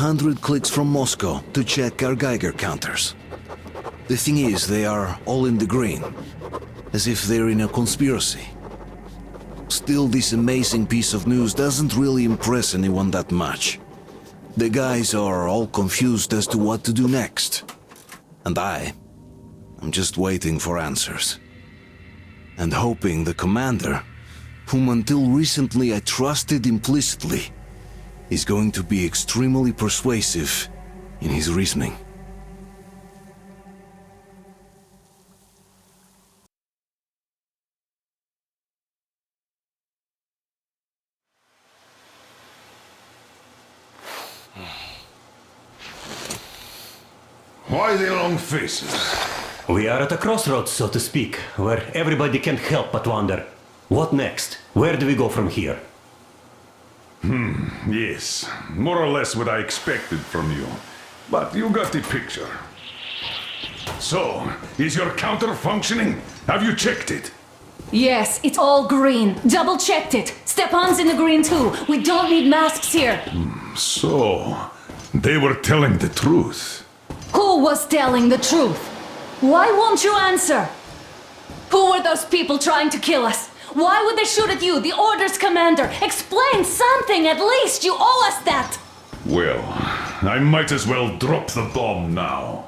100 clicks from Moscow to check our Geiger counters. The thing is, they are all in the green, as if they're in a conspiracy. Still, this amazing piece of news doesn't really impress anyone that much. The guys are all confused as to what to do next. And I'm just waiting for answers. And hoping the commander, whom until recently I trusted implicitly, is going to be extremely persuasive in his reasoning. Why the long faces? We are at a crossroads, so to speak, where everybody can't help but wonder, what next? Where do we go from here? Yes, more or less what I expected from you. But you got the picture. So, is your counter functioning? Have you checked it? Yes, it's all green. Double-checked it. Stepan's in the green too. We don't need masks here. So, they were telling the truth. Who was telling the truth? Why won't you answer? Who were those people trying to kill us? Why would they shoot at you, the Order's commander? Explain something at least! You owe us that! Well, I might as well drop the bomb now.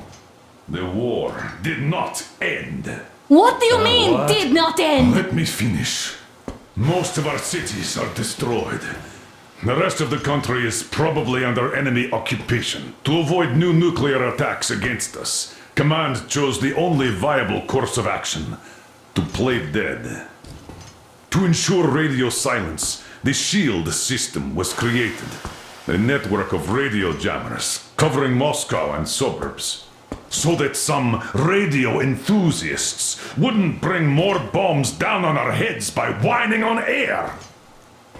The war did not end. What do you mean, what? did not end? Let me finish. Most of our cities are destroyed. The rest of the country is probably under enemy occupation. To avoid new nuclear attacks against us, Command chose the only viable course of action: to play dead. To ensure radio silence, the SHIELD system was created. A network of radio jammers covering Moscow and suburbs. So that some radio enthusiasts wouldn't bring more bombs down on our heads by whining on air.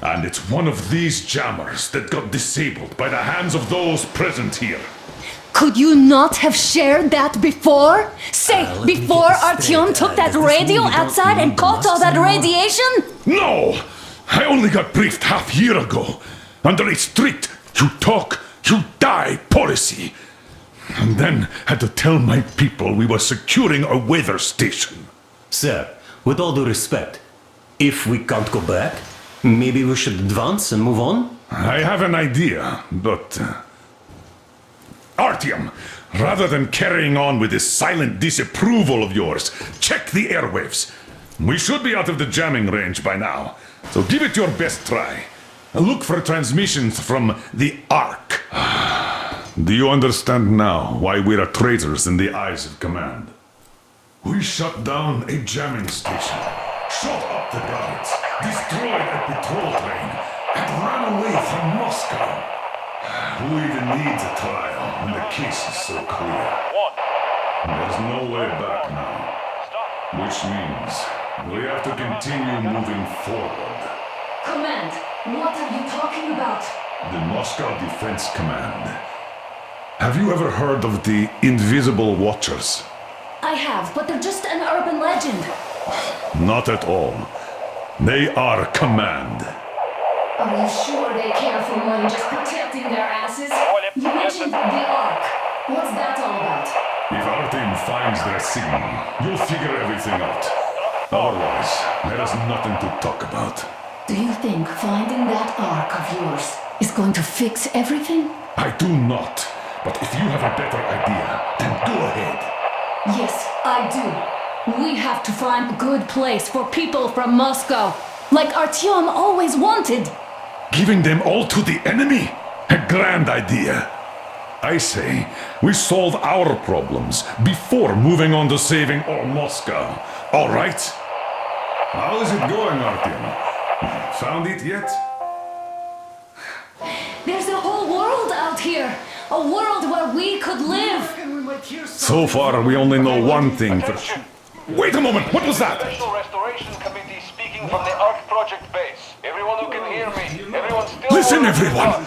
And it's one of these jammers that got disabled by the hands of those present here. Could you not have shared that before? Say, let me before get this straight. Artyom took that Does this radio mean you don't outside and need caught all masks that anymore? radiation? No! I only got briefed half year ago, under a strict you talk, you die policy. And then had to tell my people we were securing a weather station. Sir, with all due respect, if we can't go back, maybe we should advance and move on? I have an idea, but... Artyom, rather than carrying on with this silent disapproval of yours, check the airwaves. We should be out of the jamming range by now, so give it your best try. Look for transmissions from the Ark. Do you understand now why we're traitors in the eyes of Command? We shut down a jamming station, shot up the guards, destroyed a patrol train, and ran away from Moscow. Who even needs a trial when the case is so clear? There's no way back now. Which means we have to continue moving forward. Command, what are you talking about? The Moscow Defense Command. Have you ever heard of the Invisible Watchers? I have, but they're just an urban legend. Not at all. They are Command. Are you sure they care for more than just protecting their asses? You mentioned the Ark. What's that all about? If our team finds their signal, you'll figure everything out. Otherwise, there is nothing to talk about. Do you think finding that Ark of yours is going to fix everything? I do not. But if you have a better idea, then go ahead. Yes, I do. We have to find a good place for people from Moscow, like Artyom always wanted. Giving them all to the enemy? A grand idea. I say, we solve our problems before moving on to saving all Moscow. All right? How is it going, Artyom? Found it yet? There's a whole world out here. A world where we could live. So far, we only know one thing for sure. Wait a moment, what was that? Special Restoration Committee speaking from the Ark Project base. Everyone who can hear me, everyone still... Listen, everyone!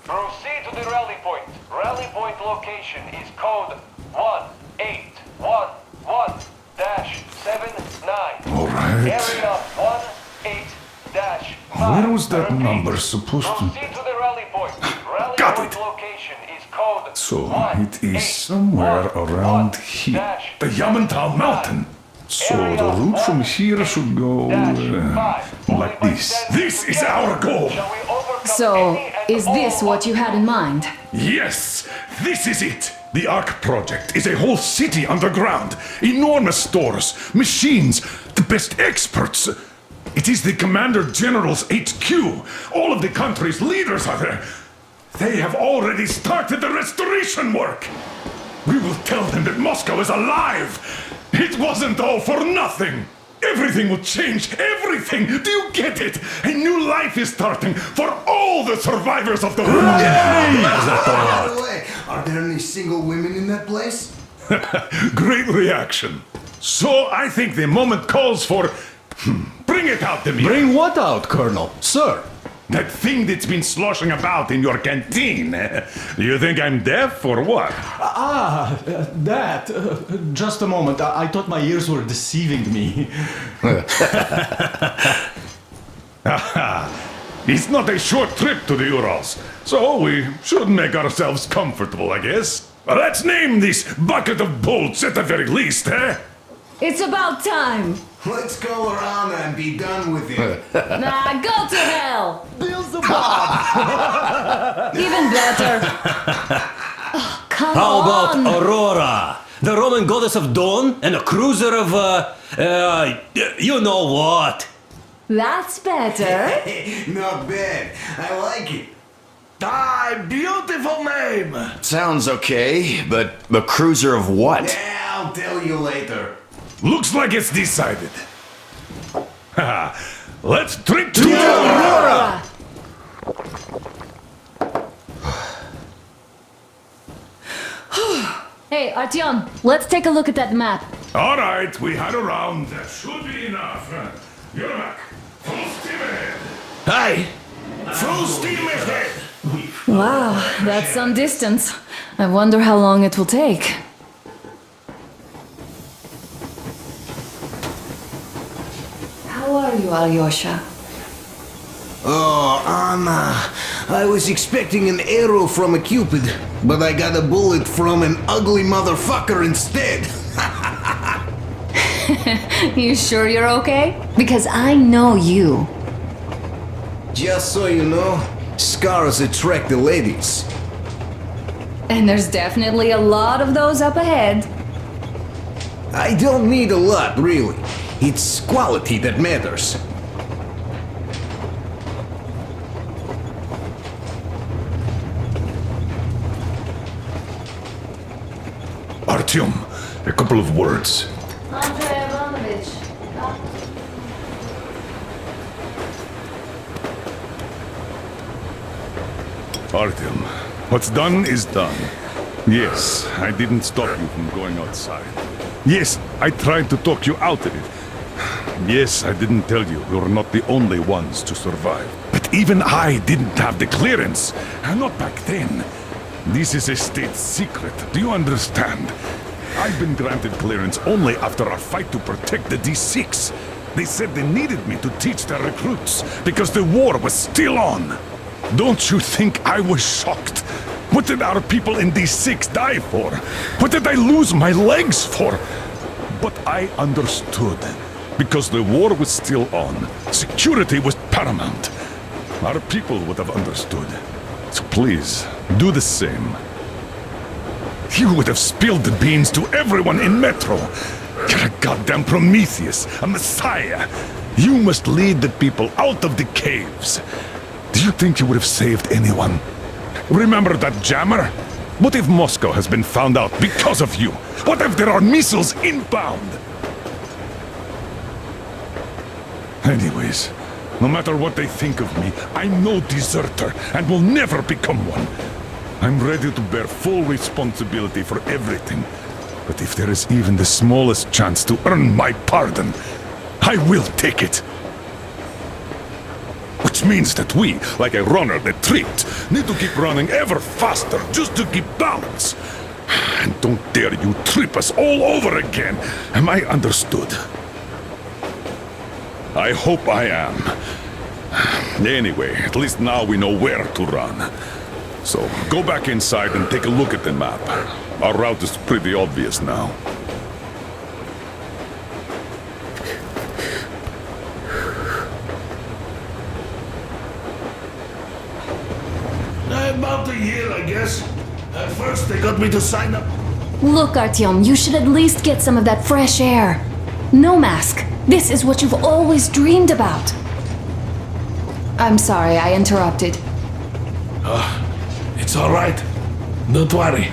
Proceed to the rally point. Rally point location is code 1811-79. All right. Area 18-5. Where was that number supposed to... Proceed to the rally point. Rally Got point it. location is code So it is somewhere around here. The Yamantau Mountain. So the route from here should go like this. This is our goal. So, is this what you had in mind? Yes, this is it. The Ark Project is a whole city underground. Enormous stores, machines, the best experts. It is the Commander General's HQ. All of the country's leaders are there. They have already started the restoration work. We will tell them that Moscow is alive. It wasn't all for nothing. Everything will change. Everything. Do you get it? A new life is starting for all the survivors of the war. By the way, are there any single women in that place? Great reaction. So I think the moment calls for... Bring it out, Demir. Bring what out, Colonel? Sir? That thing that's been sloshing about in your canteen. You think I'm deaf or what? That. Just a moment. I thought my ears were deceiving me. It's not a short trip to the Urals, so we should make ourselves comfortable, I guess. Let's name this bucket of bolts at the very least, eh? It's about time! Let's go around and be done with it. Nah, go to hell! Beelzebub! Even better! Oh, come How about on! Aurora? The Roman goddess of dawn and a cruiser of, you know what? That's better! Not bad. I like it. Beautiful name! Sounds okay, but the cruiser of what? Yeah, I'll tell you later. Looks like it's decided. Let's drink to Aurora! Hey, Artyom, let's take a look at that map. All right, we had a round. That should be enough. You're back. Full steam ahead. Hi! Full steam ahead. Wow, that's some distance. I wonder how long it will take. How are you, Alyosha? Oh, Anna. I was expecting an arrow from a Cupid, but I got a bullet from an ugly motherfucker instead. You sure you're okay? Because I know you. Just so you know, scars attract the ladies. And there's definitely a lot of those up ahead. I don't need a lot, really. It's quality that matters. Artyom, a couple of words. Andrei Ivanovich. Artyom, what's done is done. Yes, I didn't stop you from going outside. Yes, I tried to talk you out of it. Yes, I didn't tell you you're not the only ones to survive. But even I didn't have the clearance. Not back then. This is a state secret. Do you understand? I've been granted clearance only after a fight to protect the D6. They said they needed me to teach their recruits because the war was still on. Don't you think I was shocked? What did our people in D6 die for? What did I lose my legs for? But I understood. Because the war was still on. Security was paramount. Our people would have understood. So please, do the same. You would have spilled the beans to everyone in Metro. You're a goddamn Prometheus, a messiah. You must lead the people out of the caves. Do you think you would have saved anyone? Remember that jammer? What if Moscow has been found out because of you? What if there are missiles inbound? Anyways, no matter what they think of me, I'm no deserter and will never become one. I'm ready to bear full responsibility for everything. But if there is even the smallest chance to earn my pardon, I will take it. Which means that we, like a runner that tripped, need to keep running ever faster just to keep balance. And don't dare you trip us all over again. Am I understood? I hope I am. Anyway, at least now we know where to run. So go back inside and take a look at the map. Our route is pretty obvious now. About a year, I guess. At first, they got me to sign up. Look, Artyom, you should at least get some of that fresh air. No mask. This is what you've always dreamed about. I'm sorry, I interrupted. It's all right. Don't worry.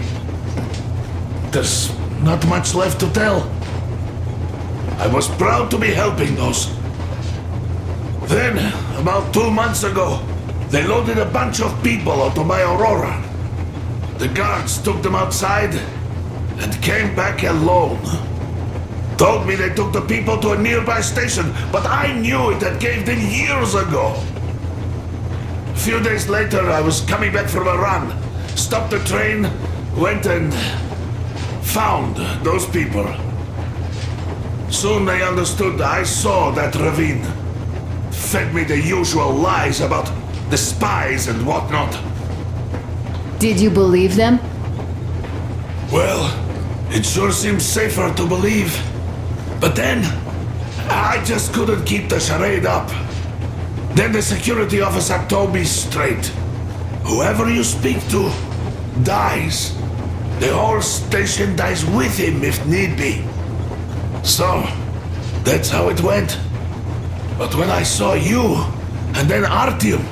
There's not much left to tell. I was proud to be helping those. Then, about 2 months ago, they loaded a bunch of people onto my Aurora. The guards took them outside and came back alone. Told me they took the people to a nearby station, but I knew it had caved in years ago. A few days later, I was coming back from a run. Stopped the train, went and found those people. Soon they understood I saw that ravine. Fed me the usual lies about the spies and whatnot. Did you believe them? Well, it sure seems safer to believe. But then, I just couldn't keep the charade up. Then the security officer told me straight. Whoever you speak to dies. The whole station dies with him if need be. So, that's how it went. But when I saw you, and then Artyom,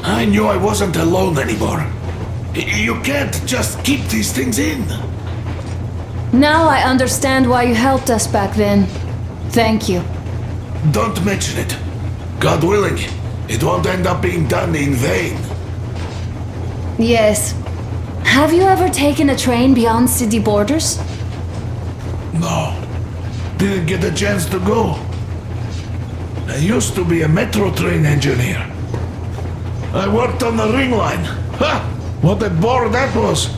I knew I wasn't alone anymore. You can't just keep these things in. Now I understand why you helped us back then. Thank you. Don't mention it. God willing, it won't end up being done in vain. Yes. Have you ever taken a train beyond city borders? No, didn't get a chance to go. I used to be a metro train engineer. I worked on the ring line. Ha! What a bore that was.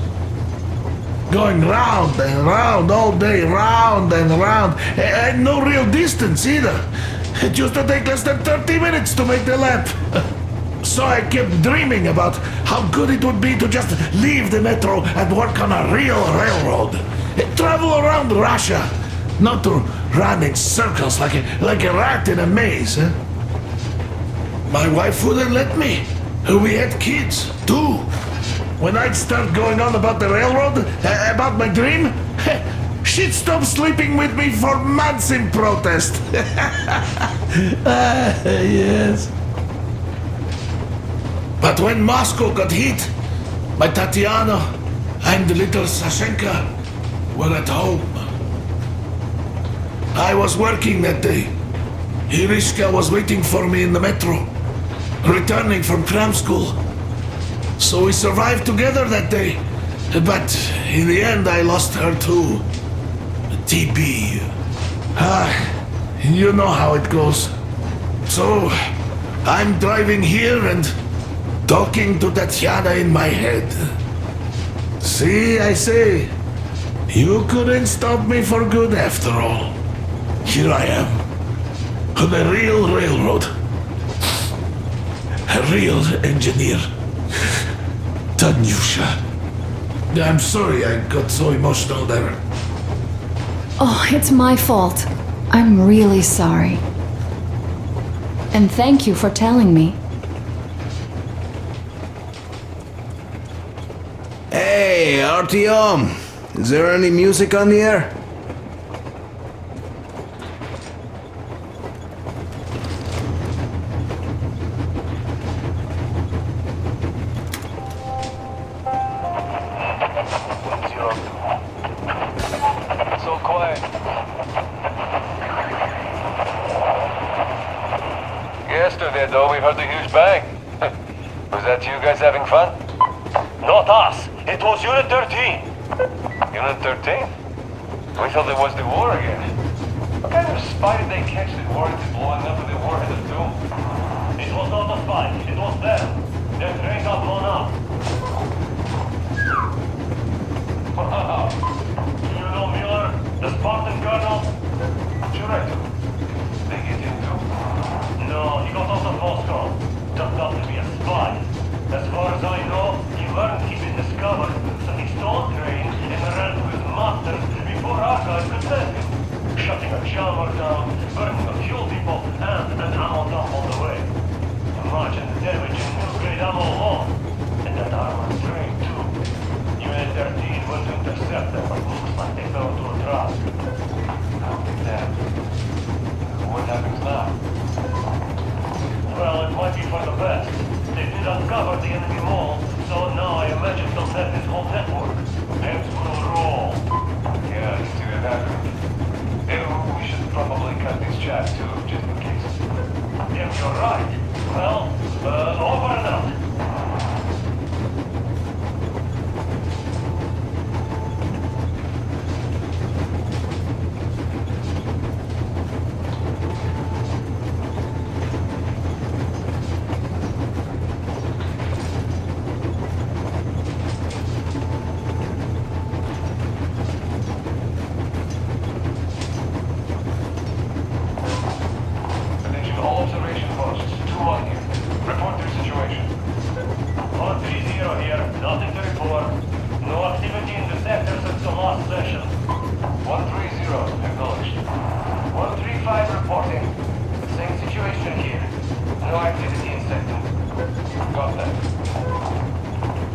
Going round and round all day, round and round. And no real distance either. It used to take less than 30 minutes to make the lap. So I kept dreaming about how good it would be to just leave the metro and work on a real railroad. Travel around Russia, not to run in circles like a rat in a maze. My wife wouldn't let me. We had kids, too. When I'd start going on about the railroad, about my dream, she'd stop sleeping with me for months in protest. Yes. But when Moscow got hit, my Tatiana and little Sashenka were at home. I was working that day. Irishka was waiting for me in the metro, returning from cram school. So we survived together that day. But in the end, I lost her too. TB. You know how it goes. So, I'm driving here and talking to Tatiana in my head. See, I say, you couldn't stop me for good after all. Here I am, on a real railroad. A real engineer. Tanyusha. I'm sorry I got so emotional there. Oh, it's my fault. I'm really sorry. And thank you for telling me. Hey, Artyom! Is there any music on the air? So quiet. Yesterday, though, we heard a huge bang. Was that you guys having fun? Not us. It was Unit 13. Unit 13? We thought it was the war again. What kind of spy did they catch that warranted blowing up with the warhead of doom? It was not a spy. It was them. Their train got blown up. Wow. You know Mueller, the Spartan colonel? Sure I do. They get him too? No, he got out of Moscow. Turned out to be a spy. As far as I know, he intercept them, but looks like they fell into a trap. Damn. What happens now? Well, it might be for the best. They did uncover the enemy mall, so now I imagine they'll have this whole network. Hence we'll roll. Yeah, you see that happening. We should probably cut this chat too, just in case. Yeah, you're right. Well, over and out. Attention all observation posts. 2-1 here. Report their situation. 130 here. Nothing to report. No activity in the sector since the last session. 130. Acknowledged. 135 reporting. Same situation here. No activity in sector. Got that.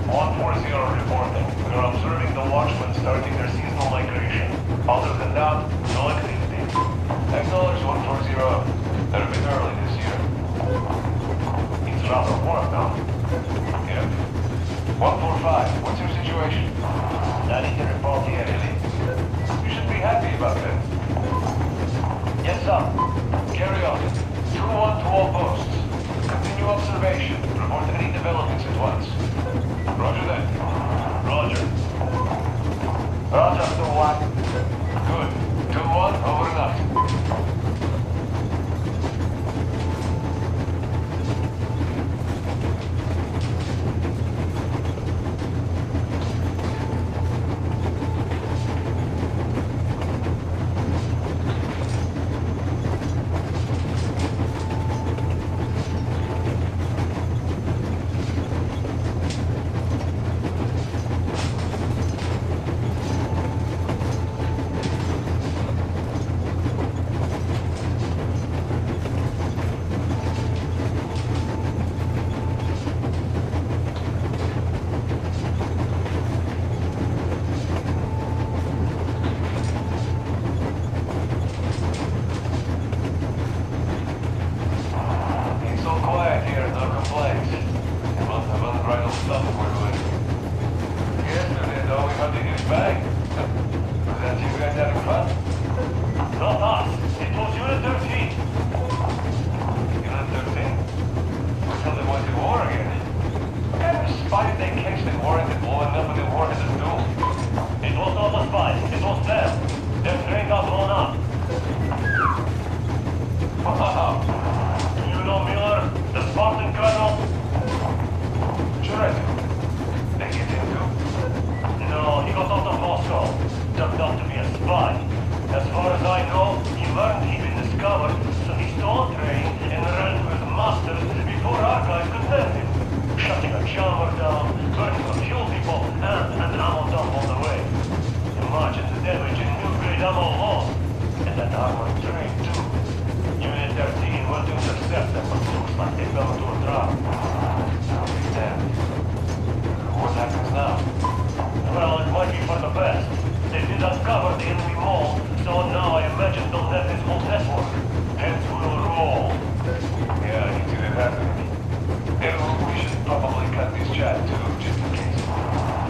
140 reporting. We're observing the watchmen starting their seasonal migration. Other than that, no activity. Acknowledge 140. They're a bit early this year. It's rather warm now. Yep. 145, what's your situation? Nothing to report here, really. You should be happy about that. Yes, sir. Carry on. 2-1 to all posts. Continue observation. Report any developments at once. Roger that. Roger. Roger, 2-1. Good. 2-1, over and out. It's so quiet here, no complaints. You must have unbridled stuff we're doing. Yesterday, though, we had the huge bang. Was that you guys having fun? Not us. It was Unit 13. Unit 13? We thought they went to war again. What kind of spy did they catch that warranted blowing up when the war had a duel? It was not a spy. It was them. Their train got blown up. You know Miller, the Spartan colonel? Sure I do. They get him too? No, he got out of Moscow. Turned out to be a spy. As far as I know, he learned he'd been discovered, so he stole a train and ran to his masters before our guys could have him. Shutting a jammer down, burning some fuel people, and an ammo dump on the way. Imagine the damage in new-grade ammo alone. And that armored train too. Unit 13 went to intercept them, but looks like they fell into a trap. Damn. What happens now? Well, it might be for the best. They did uncover the enemy mall, so now I imagine they'll have this whole network. Hence we'll roll. Yeah, you see that happening. We should probably cut this chat too, just in case.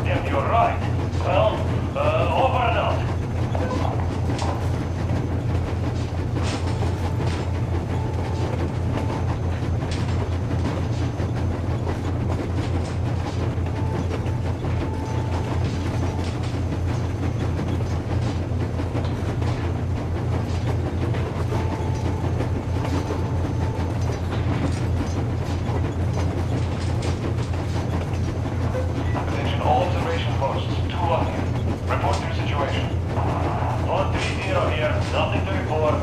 Yeah, you're right. Well, over and out. Attention all observation posts. 2-1 here. Report your situation. 130 here. Nothing to report.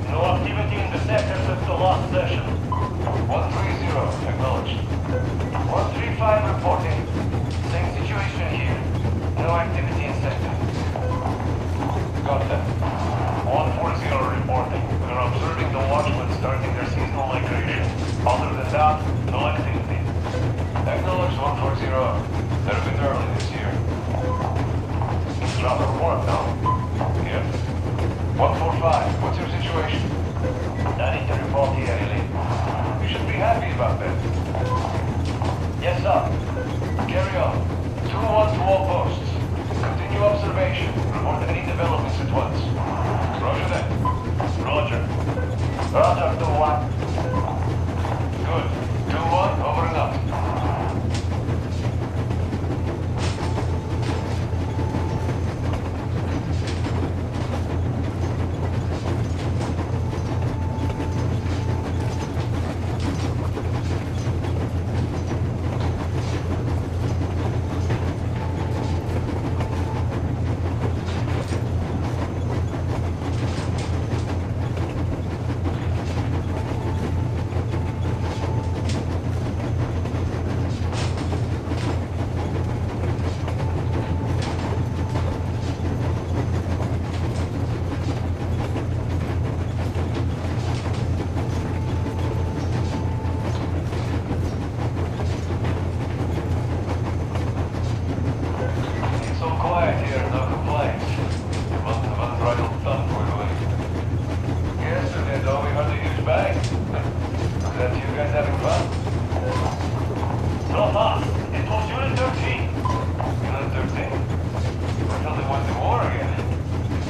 No activity in the sector since the last session. 130. Acknowledged. 135 reporting. Same situation here. No activity in sector. Got that. 140 reporting. We're observing the watchmen starting their seasonal migration. Other than that, no activity. Acknowledged 140. They're a bit early this year. It's rather quiet here, no complaints. Unbridled fun for you. Yesterday, though, we heard a huge bang. Was that you guys having fun? Not us. It was Unit 13. Unit 13? I thought they wanted the war again.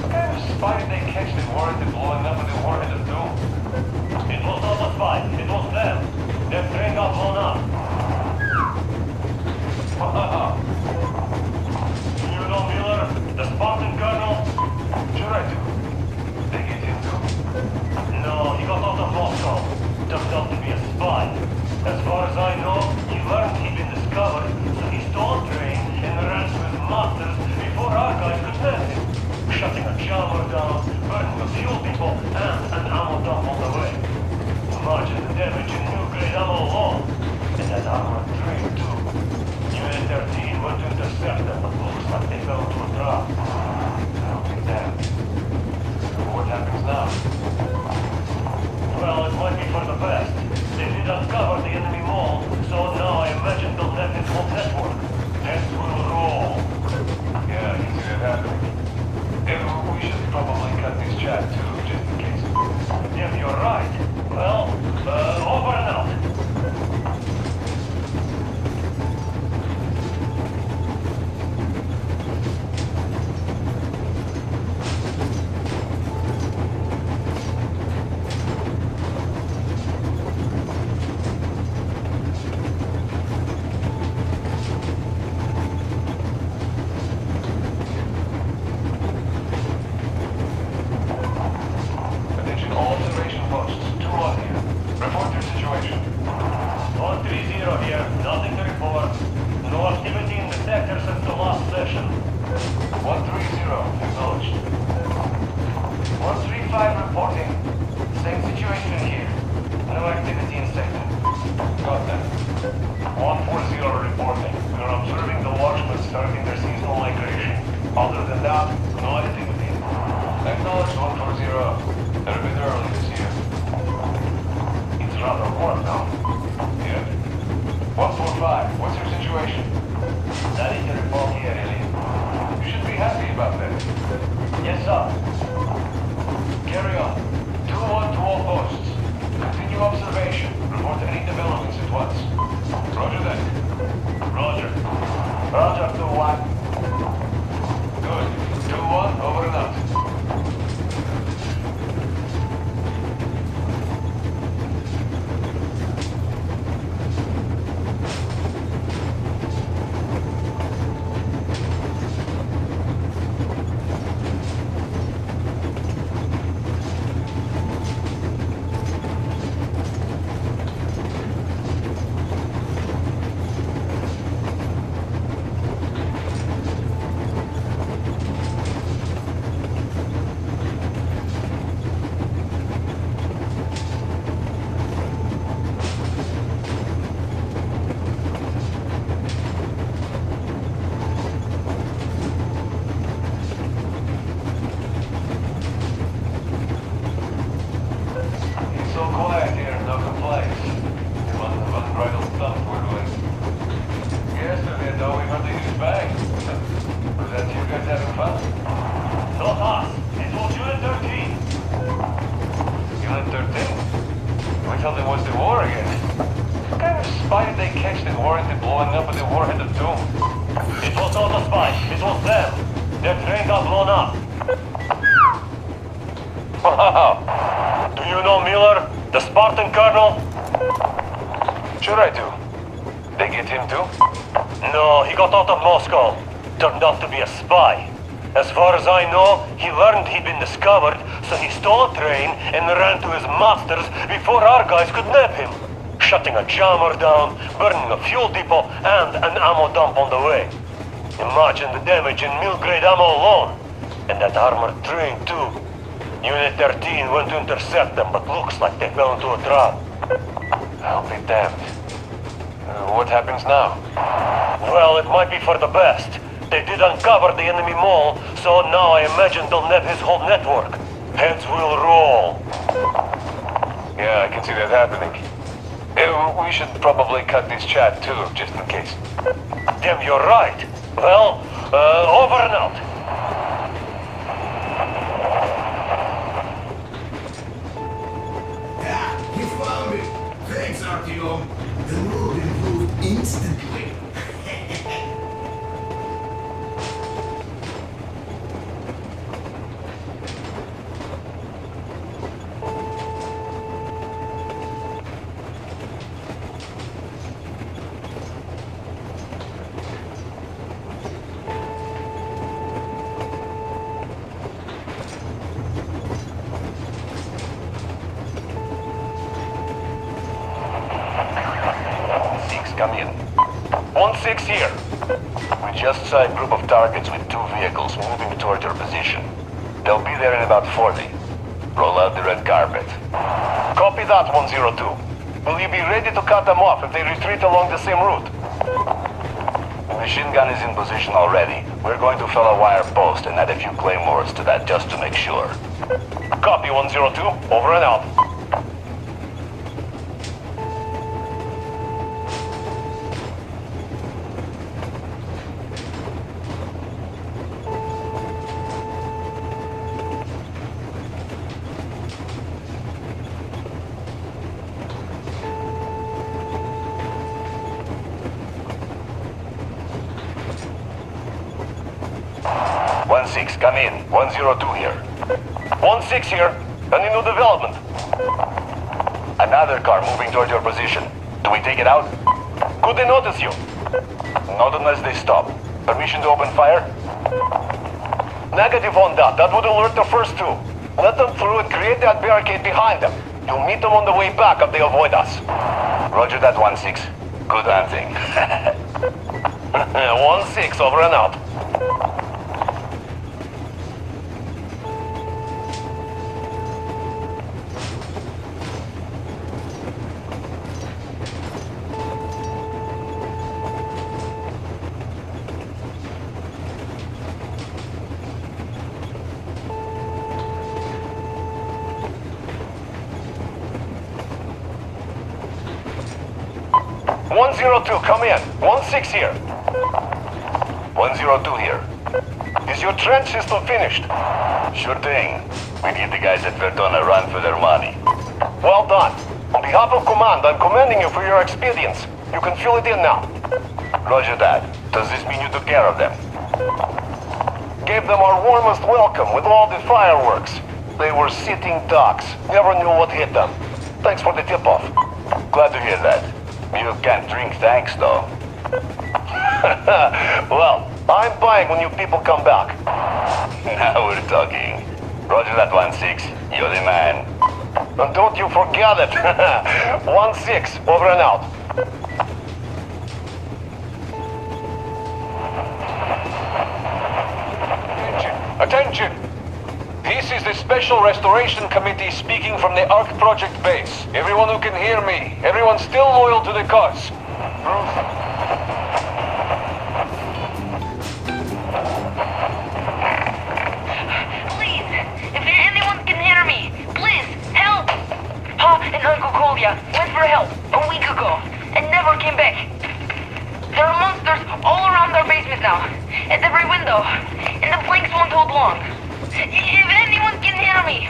What kind of spy did they catch that warranted blowing up with the warhead of doom? It was not a spy. It was them. Their train got blown up. You know Miller, the Spartan colonel? Sure I do. They get him too? No, he got out of Moscow. Turned out to be a spy. As far as I know, he learned he'd been discovered, so he stole a train and ran to his masters before our guys could nab him. Shutting a jammer down, burning a fuel depot, and an ammo dump on the way. Imagine the damage in new grade ammo alone. And that armored train too. Unit 13 went to intercept them, but looks like they fell into a trap. I'll be damned. What happens now? Well, it might be for the best. They did uncover the enemy mall, so now I imagine they'll have his whole network. Hence we'll roll. Yeah, I can see that happening. We should probably cut this chat too, just in case. Yeah, you're right. Well, over and out. Attention all observation posts. 2-1 here. Report your situation. 130 here. Nothing to report. No activity in the sector since the last session. 130. Acknowledged. 135 reporting. Same situation here. No activity in sector. Got that. 140 reporting. We are observing the watchmen starting their seasonal migration. Other than that, no activity. Acknowledged 140. They're a bit early this year. It's rather warm now. Yeah. 145, what's your situation? That is the report here, Ellie. You should be happy about that. Yes, sir. Carry on. 2-1 to all posts. Continue observation. Report any developments at once. Roger that. Roger. Roger, 2-1. Good. 2-1, over and out. So quiet here, no complaints. You must have unbridled thumb we're doing. Yesterday, though, we heard a huge bang. Was that you guys having fun? Not us. It was Unit 13. Unit 13? We thought it was the war again. What kind of spy did they catch that warranted blowing up with the warhead of doom? It was not a spy. It was them. Their train got blown up. Wow. Do you know Miller, the Spartan colonel? Sure I do. They get him too? No, he got out of Moscow. Turned out to be a spy. As far as I know, he learned he'd been discovered, so he stole a train and ran to his masters before our guys could nab him. Shutting a jammer down, burning a fuel depot, and an ammo dump on the way. Imagine the damage in mill-grade ammo alone. And that armored train too. Unit 13 went to intercept them, but looks like they fell into a trap. I'll be damned. What happens now? Well, it might be for the best. They did uncover the enemy mall, so now I imagine they'll nab his whole network. Heads will roll. Yeah, I can see that happening. We should probably cut this chat too, just in case. Damn, you're right. Well, over and out. You found it. Thanks, Artyom. The mood improved instantly. Come in. 1-6 here. We just saw a group of targets with 2 vehicles moving toward your position. They'll be there in about 40. Roll out the red carpet. Copy that, 102. Will you be ready to cut them off if they retreat along the same route? The machine gun is in position already. We're going to fill a wire post and add a few claymores to that just to make sure. Copy, 102. Over and out. Come in. 102 here. 1-6 here. Any new development? Another car moving toward your position. Do we take it out? Could they notice you? Not unless they stop. Permission to open fire? Negative on that. That would alert the first 2. Let them through and create that barricade behind them. You'll meet them on the way back if they avoid us. Roger that, 1-6. Good hunting. 1-6, over and out. Come in. 1-6 here. 102 here. Is your trench system finished? Sure thing. We need the guys at Verdun a run for their money. Well done. On behalf of Command, I'm commending you for your expedience. You can fill it in now. Roger that. Does this mean you took care of them? Gave them our warmest welcome with all the fireworks. They were sitting ducks. Never knew what hit them. Thanks for the tip-off. Glad to hear that. You can't drink thanks, though. Well, I'm buying when you people come back. Now we're talking. Roger that, 1-6. You're the man. And don't you forget it. 1-6, over and out. Attention! This is the Special Restoration Committee speaking from the ARC Project base. Everyone who can hear me, everyone still loyal to the cause. Please, if anyone can hear me, please, help! Pa and Uncle Kolya went for help a week ago and never came back. There are monsters all around our basement now, at every window, and the planks won't hold long. If anyone can hear me...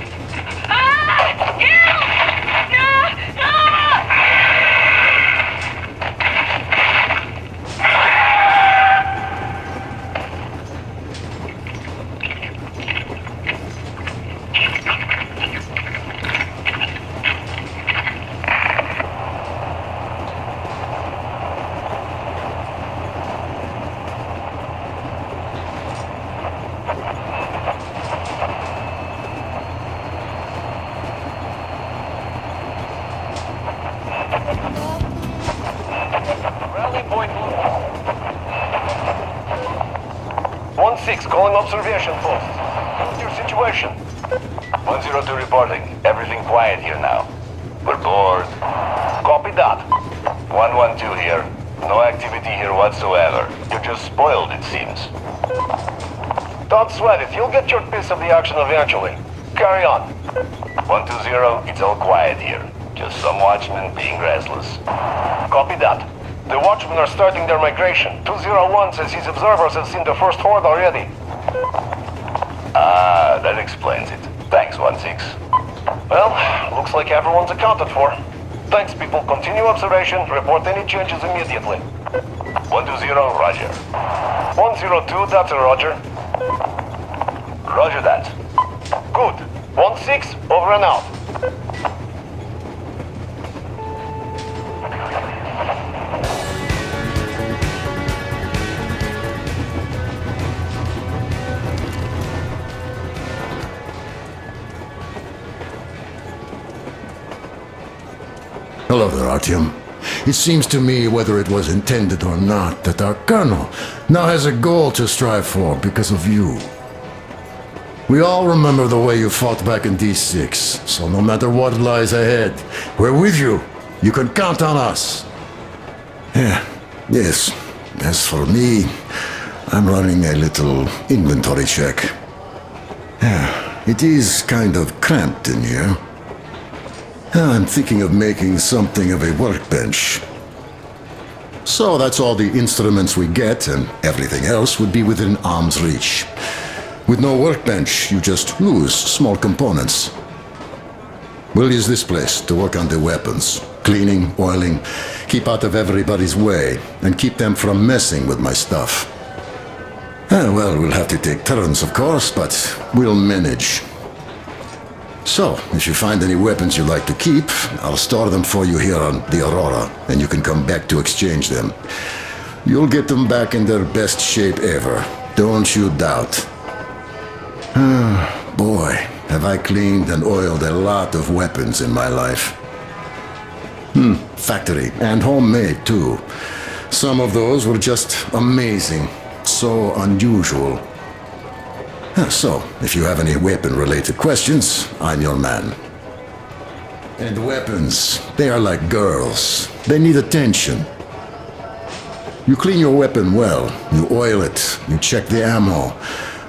Ah! Help! No! No! Rally point. 1-6, calling observation post. What's your situation? 102 reporting. Everything quiet here now. We're bored. Copy that. 112 here. No activity here whatsoever. You're just spoiled, it seems. Don't sweat it. You'll get your piece of the action eventually. Carry on. 120, it's all quiet here. Just some watchmen being restless. Copy that. The watchmen are starting their migration. 201 says his observers have seen the first horde already. Ah, that explains it. Thanks, 1-6. Well, looks like everyone's accounted for. Thanks, people. Continue observation. Report any changes immediately. 120, roger. 102, that's a roger. Roger that. Good. 1-6, over and out. Hello there, Artyom. It seems to me, whether it was intended or not, that our colonel now has a goal to strive for because of you. We all remember the way you fought back in D6, so no matter what lies ahead, we're with you. You can count on us. Yes. As for me, I'm running a little inventory check. It is kind of cramped in here. I'm thinking of making something of a workbench. So that's all the instruments we get, and everything else would be within arm's reach. With no workbench, you just lose small components. We'll use this place to work on the weapons. Cleaning, oiling, keep out of everybody's way, and keep them from messing with my stuff. Well, we'll have to take turns, of course, but we'll manage. So, if you find any weapons you'd like to keep, I'll store them for you here on the Aurora, and you can come back to exchange them. You'll get them back in their best shape ever. Don't you doubt. Boy, have I cleaned and oiled a lot of weapons in my life. Factory and homemade too. Some of those were just amazing. So unusual. So, if you have any weapon-related questions, I'm your man. And weapons, they are like girls. They need attention. You clean your weapon well, you oil it, you check the ammo,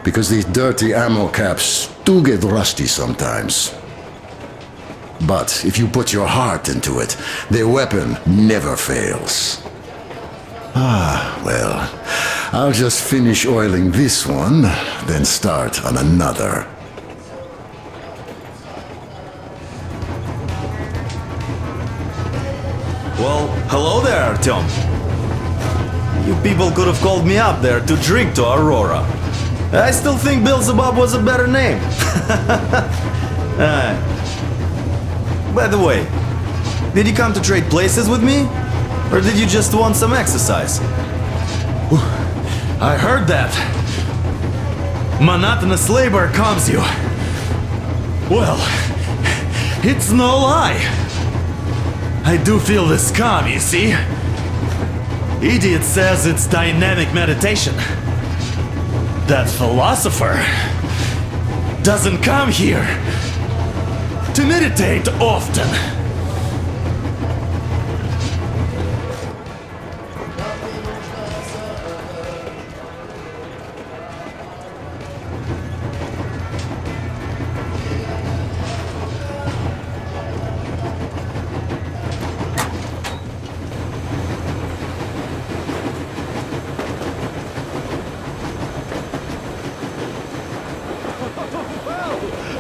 because these dirty ammo caps do get rusty sometimes. But if you put your heart into it, the weapon never fails. Well, I'll just finish oiling this one, then start on another. Well, hello there, Artyom. You people could have called me up there to drink to Aurora. I still think Beelzebub was a better name. By the way, did you come to trade places with me? Or did you just want some exercise? I heard that. Monotonous labor calms you. Well, it's no lie. I do feel this calm, you see? Idiot says it's dynamic meditation. That philosopher doesn't come here to meditate often.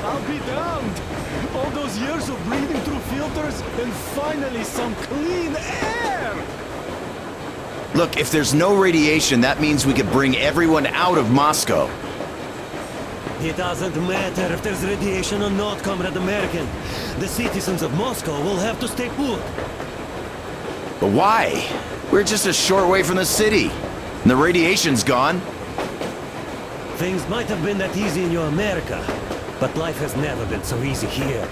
I'll be damned! All those years of breathing through filters and finally some clean air! Look, if there's no radiation, that means we could bring everyone out of Moscow. It doesn't matter if there's radiation or not, Comrade American. The citizens of Moscow will have to stay put. But why? We're just a short way from the city. And the radiation's gone. Things might have been that easy in your America, but life has never been so easy here.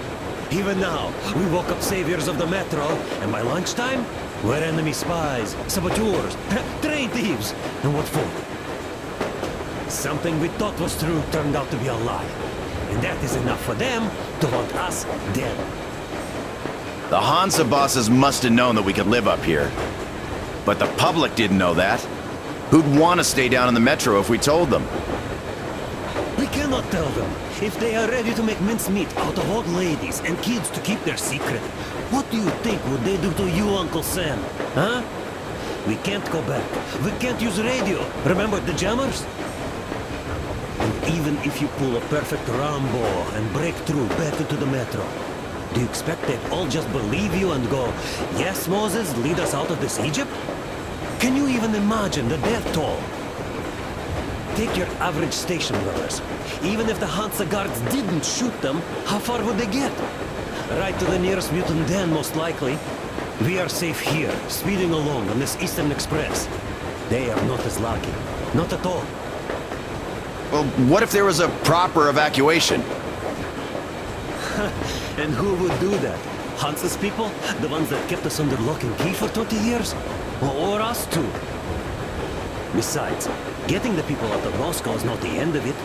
Even now, we woke up saviors of the metro, and by lunchtime, we're enemy spies, saboteurs, train thieves, and what for? Something we thought was true turned out to be a lie. And that is enough for them to want us dead. The Hansa bosses must have known that we could live up here. But the public didn't know that. Who'd want to stay down in the metro if we told them? We cannot tell them. If they are ready to make mincemeat out of old ladies and kids to keep their secret, what do you think would they do to you, Uncle Sam? Huh? We can't go back. We can't use radio. Remember the jammers? And even if you pull a perfect Rambo and break through back into the metro, do you expect they'd all just believe you and go, yes, Moses, lead us out of this Egypt? Can you even imagine the death toll? Take your average station dwellers. Even if the Hansa guards didn't shoot them, how far would they get? Right to the nearest mutant den, most likely. We are safe here, speeding along on this Eastern Express. They are not as lucky. Not at all. Well, what if there was a proper evacuation? And who would do that? Hansa's people? The ones that kept us under lock and key for 20 years? Or us too? Besides, getting the people out of Moscow is not the end of it.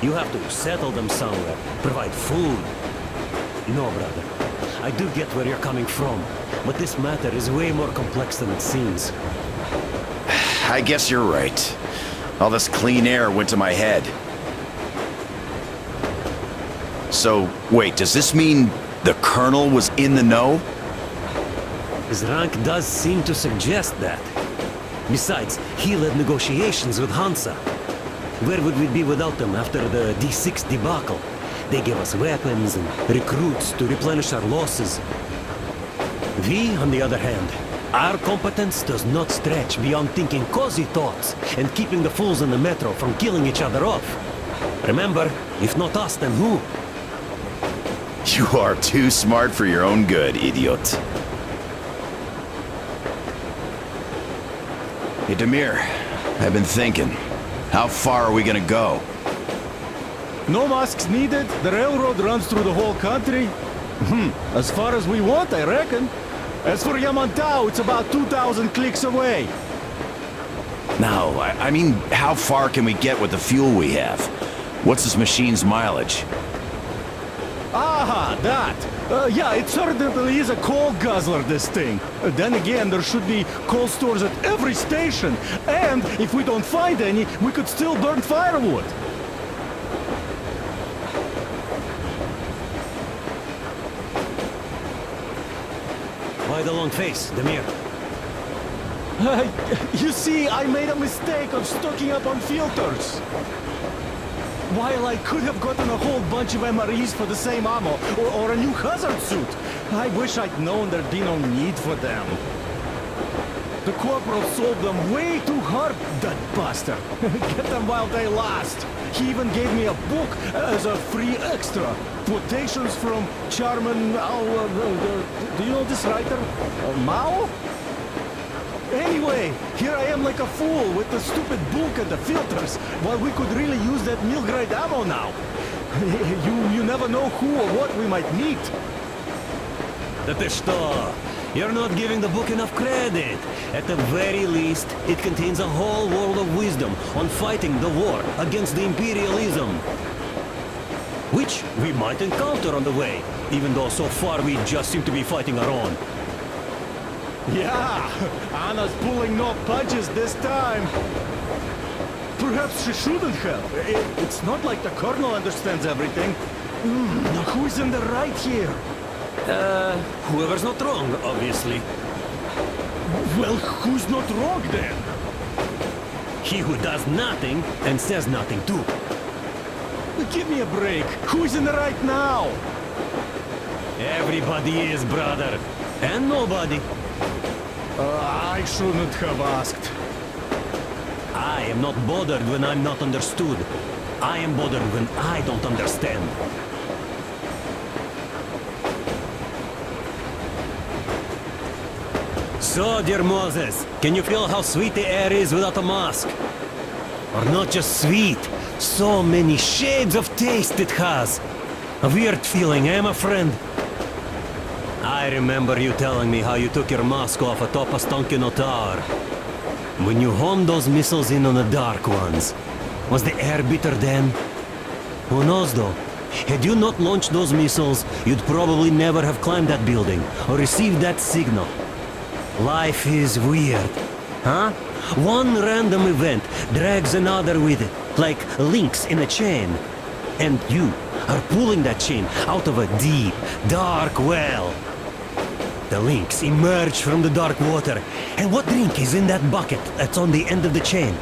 You have to settle them somewhere, provide food. No, brother. I do get where you're coming from, but this matter is way more complex than it seems. I guess you're right. All this clean air went to my head. So, wait, does this mean the Colonel was in the know? His rank does seem to suggest that. Besides, he led negotiations with Hansa. Where would we be without them after the D6 debacle? They gave us weapons and recruits to replenish our losses. We, on the other hand, our competence does not stretch beyond thinking cozy thoughts and keeping the fools in the metro from killing each other off. Remember, if not us, then who? You are too smart for your own good, idiot. Hey, Demir, I've been thinking. How far are we gonna go? No masks needed. The railroad runs through the whole country. As far as we want, I reckon. As for Yamantau, it's about 2,000 clicks away. No, I mean, how far can we get with the fuel we have? What's this machine's mileage? Aha, that. Yeah, it certainly is a coal guzzler, this thing. Then again, there should be coal stores at every station. And if we don't find any, we could still burn firewood. Why the long face, Demir? You see, I made a mistake of stocking up on filters. While I could have gotten a whole bunch of MREs for the same ammo, or a new hazard suit, I wish I'd known there'd be no need for them. The corporal sold them way too hard, that bastard. Get them while they last. He even gave me a book as a free extra. Quotations from Charman... do you know this writer? Mao? Anyway, here I am like a fool with the stupid book and the filters, while we could really use that meal-grade ammo now. You never know who or what we might meet. That is что? You're not giving the book enough credit. At the very least, it contains a whole world of wisdom on fighting the war against the imperialism. Which we might encounter on the way, even though so far we just seem to be fighting our own. Yeah, Anna's pulling no punches this time. Perhaps she shouldn't have. It's not like the Colonel understands everything. Who's in the right here? Whoever's not wrong, obviously. Well, who's not wrong then? He who does nothing and says nothing too. Give me a break. Who's in the right now? Everybody is, brother. And nobody. I shouldn't have asked. I am not bothered when I'm not understood. I am bothered when I don't understand. So, dear Moses, can you feel how sweet the air is without a mask? Or not just sweet, so many shades of taste it has. A weird feeling, eh, my friend? I remember you telling me how you took your mask off atop a Stonkino tower. When you homed those missiles in on the Dark Ones, was the air bitter then? Who knows though? Had you not launched those missiles, you'd probably never have climbed that building or received that signal. Life is weird, huh? One random event drags another with it, like links in a chain. And you are pulling that chain out of a deep, dark well. The lynx emerged from the dark water. And what drink is in that bucket that's on the end of the chain?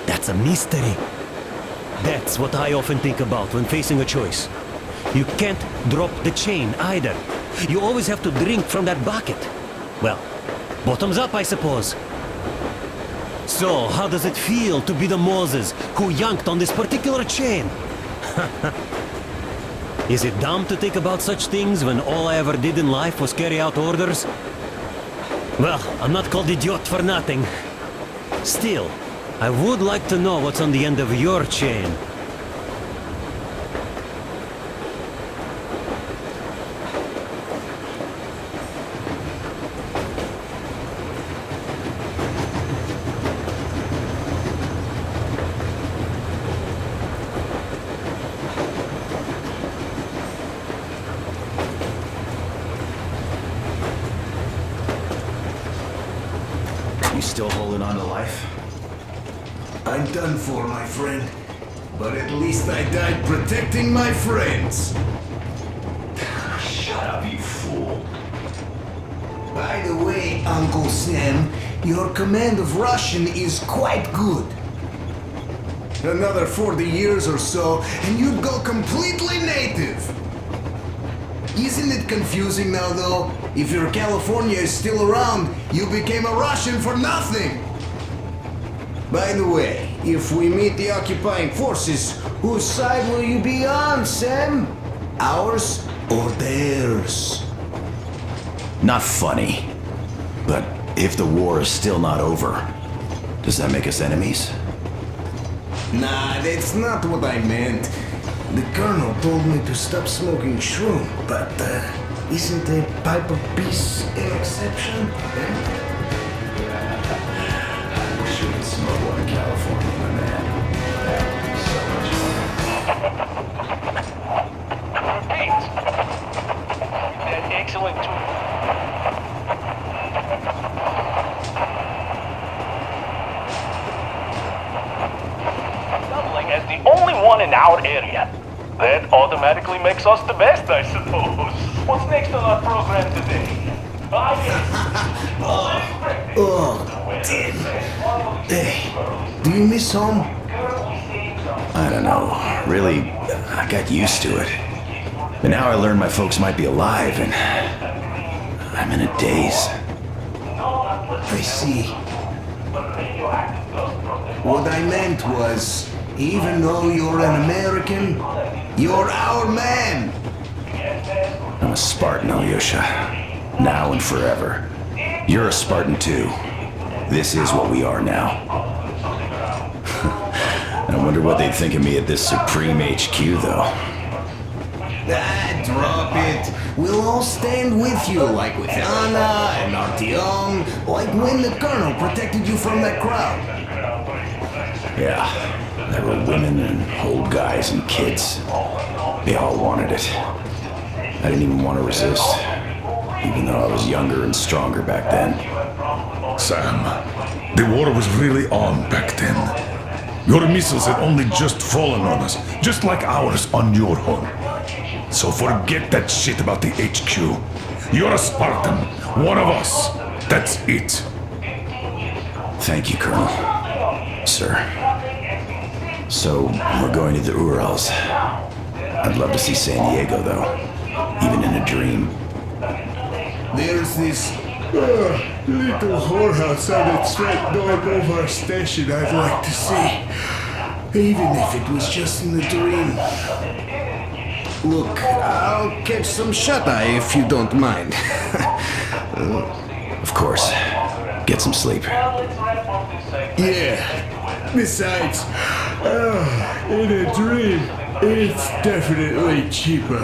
That's a mystery. That's what I often think about when facing a choice. You can't drop the chain either. You always have to drink from that bucket. Well, bottoms up, I suppose. So, how does it feel to be the Moses who yanked on this particular chain? Is it dumb to think about such things when all I ever did in life was carry out orders? Well, I'm not called idiot for nothing. Still, I would like to know what's on the end of your chain. You still holding on to life? I'm done for, my friend. But at least I died protecting my friends. Shut up, you fool. By the way, Uncle Sam, your command of Russian is quite good. Another 40 years or so, and you'd go completely native. Isn't it confusing now, though? If your California is still around, you became a Russian for nothing. By the way, if we meet the occupying forces, whose side will you be on, Sam? Ours or theirs? Not funny. But if the war is still not over, does that make us enemies? Nah, that's not what I meant. The colonel told me to stop smoking shroom, but isn't a pipe of peace an exception? I wish we could smoke one in California, my man. That would be so much fun. Repeat. Excellent. Doubling as the only one in our area. That automatically makes us the best, I suppose. What's next on our program today? Damn. Hey, do you miss home? I don't know. Really, I got used to it. But now I learned my folks might be alive, and I'm in a daze. I see. What I meant was, even though you're an American, you're our man. I'm a Spartan, Alyosha. Now and forever. You're a Spartan too. This is what we are now. I wonder what they'd think of me at this Supreme HQ, though. Drop it. We'll all stand with you, like with Anna and Artyom, like when the colonel protected you from that crowd. Yeah, there were women and old guys and kids. They all wanted it. I didn't even want to resist, even though I was younger and stronger back then. Sam, the war was really on back then. Your missiles had only just fallen on us, just like ours on your home. So forget that shit about the HQ. You're a Spartan, one of us. That's it. Thank you, Colonel. Sir. So, we're going to the Urals. I'd love to see San Diego, though. Even in a dream. There's this Little whorehouse on its right north of our station I'd like to see. even if it was just in a dream. Look, I'll catch some shut-eye if you don't mind. Of course. Get some sleep. Yeah. Besides, in a dream, it's definitely cheaper.